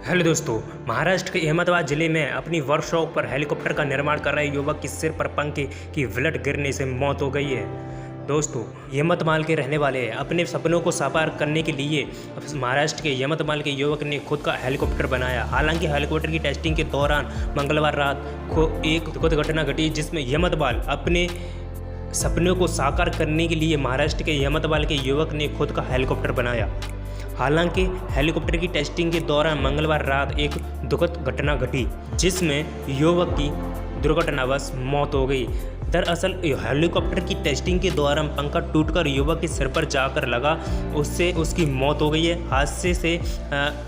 Hello दोस्तों, महाराष्ट्र के अहमदाबाद जिले में अपनी वर्कशॉप पर हेलीकॉप्टर का निर्माण कर रहे युवक की सिर पर पंखे की विलट गिरने से मौत हो गई है। दोस्तों, यमतमाल के रहने वाले हैं। अपने सपनों को साकार करने के लिए महाराष्ट्र के यमतमाल के युवक ने खुद का हेलीकॉप्टर बनाया। हालांकि हेलीकॉप्टर की टेस्टिंग के दौरान मंगलवार रात को एक दुखद घटना घटी, जिसमें यमतमाल अपने सपनों को साकार करने के लिए महाराष्ट्र के यमतमाल के युवक ने खुद का हेलीकॉप्टर बनाया। हालांकि हेलीकॉप्टर की टेस्टिंग के दौरान मंगलवार रात एक दुखद घटना घटी, जिसमें युवक की दुर्घटनावश मौत हो गई। दरअसल हेलीकॉप्टर की टेस्टिंग के दौरान पंखा टूटकर युवक के सिर पर जाकर लगा, उससे उसकी मौत हो गई है। हादसे से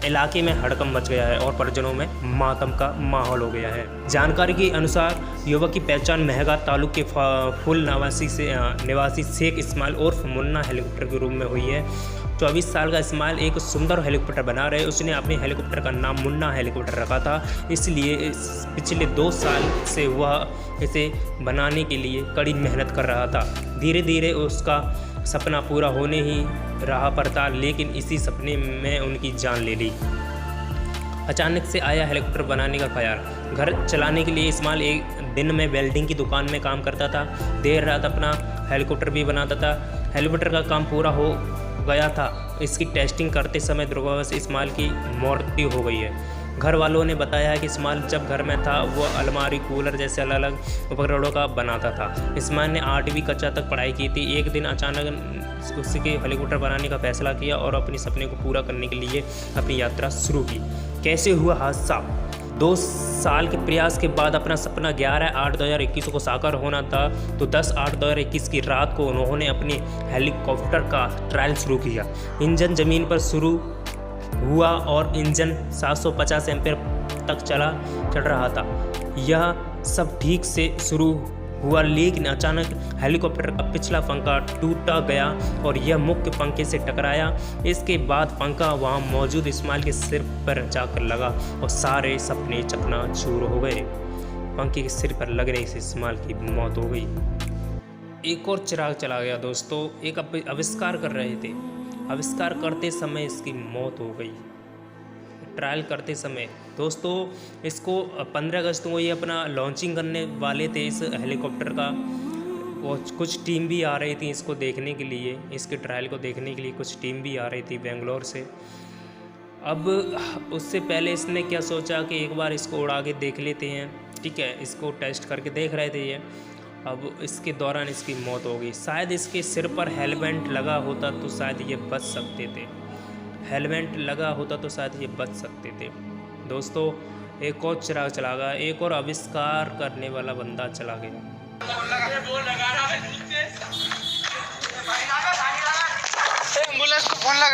इलाके में हड़कंप मच गया है और परिजनों में मातम का माहौल हो गया है। जानकारी के अनुसार युवक की पहचान मेहगा तालुक के फुल निवासी शेख इस्माइल उर्फ मुन्ना हेलीकॉप्टर के रूप में हुई है। 24 साल का इस्माइल एक सुंदर हेलीकॉप्टर बना रहे। उसने अपने हेलीकॉप्टर का नाम मुन्ना हेलीकॉप्टर रखा था, इसलिए पिछले 2 साल से वह इसे बनाने के लिए कड़ी मेहनत कर रहा था। धीरे धीरे उसका सपना पूरा होने ही रहा पर था, लेकिन इसी सपने में उनकी जान ले ली। अचानक से आया हेलीकॉप्टर बनाने का ख्याल। घर चलाने के लिए इस्माइल एक दिन में वेल्डिंग की दुकान में काम करता था, देर रात अपना हेलीकॉप्टर भी बनाता था। हेलीकॉप्टर का काम पूरा हो गया था। इसकी टेस्टिंग करते समय दुर्घटनावश इस्माइल की मृत्यु हो गई है। घर वालों ने बताया है कि इस्माइल जब घर में था वह अलमारी, कूलर जैसे अलग अलग उपकरणों का बनाता था। इस्माइल ने 8वीं कक्षा तक पढ़ाई की थी। एक दिन अचानक उसके हेलीकॉप्टर बनाने का फैसला किया और अपने सपने को पूरा करने के लिए अपनी यात्रा शुरू की। कैसे हुआ हादसा? 2 साल के प्रयास के बाद अपना सपना 11/8/2021 को साकार होना था, तो 10/8/2021 की रात को उन्होंने अपने हेलीकॉप्टर का ट्रायल शुरू किया। इंजन ज़मीन पर शुरू हुआ और इंजन 750 एम्पीयर तक चल रहा था। यह सब ठीक से शुरू हुआ, लेकिन अचानक हेलीकॉप्टर का पिछला पंखा टूटा गया और यह मुख्य पंखे से टकराया। इसके बाद पंखा वहां मौजूद इस्माइल के सिर पर जाकर लगा और सारे सपने चकनाचूर हो गए। पंखे के सिर पर लगने से इस्माइल की मौत हो गई। एक और चिराग चला गया। दोस्तों, एक आविष्कार कर रहे थे। आविष्कार करते समय इसकी मौत हो गई। ट्रायल करते समय दोस्तों, इसको 15 अगस्त को ये अपना लॉन्चिंग करने वाले थे इस हेलीकॉप्टर का। और कुछ टीम भी आ रही थी इसको देखने के लिए, इसके ट्रायल को देखने के लिए कुछ टीम भी आ रही थी बेंगलोर से। अब उससे पहले इसने क्या सोचा कि एक बार इसको उड़ा के देख लेते हैं, ठीक है। इसको टेस्ट करके देख रहे थे ये। अब इसके दौरान इसकी मौत हो गई। शायद इसके सिर पर हेलमेट लगा होता तो शायद ये बच सकते थे। हेलमेट लगा होता तो शायद ये बच सकते थे। दोस्तों, एक और चिराग चला गया। एक और आविष्कार करने वाला बंदा चला गया। एम्बुलेंस को फोन लगा।